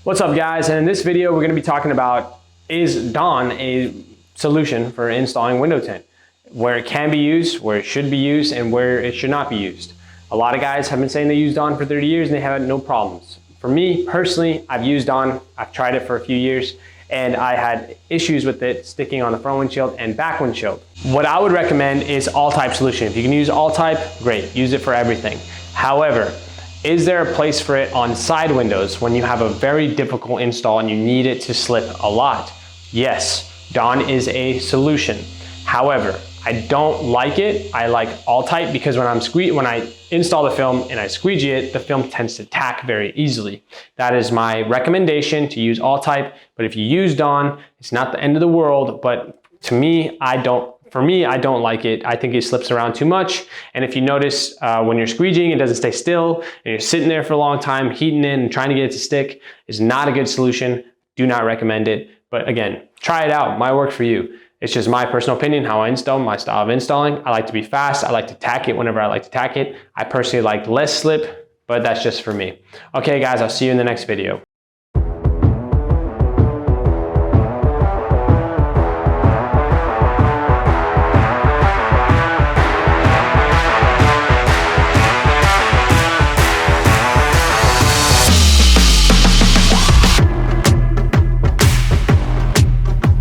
What's up guys, and in this video we're going to be talking about, is Dawn a solution for installing window tint? Where it can be used, where it should be used, and where it should not be used. A lot of guys have been saying they use Dawn for 30 years and they have had no problems. For me personally, I've used Dawn, I've tried it for a few years, and I had issues with it sticking on the front windshield and back windshield. What I would recommend is all type solution. If you can use all type, great, use it for everything. However, is there a place for it on side windows when you have a very difficult install and you need it to slip a lot? Yes, Dawn is a solution. However, I don't like it. I like all type because when I install the film and I squeegee it, the film tends to tack very easily. That is my recommendation, to use all type. But if you use Dawn, it's not the end of the world. But to me, I don't like it. I think it slips around too much. And if you notice when you're squeegeeing, it doesn't stay still and you're sitting there for a long time, heating it and trying to get it to stick is not a good solution. Do not recommend it. But again, try it out. Might work for you. It's just my personal opinion, how I install, my style of installing. I like to be fast. I like to tack it whenever I like to tack it. I personally like less slip, but that's just for me. Okay guys, I'll see you in the next video.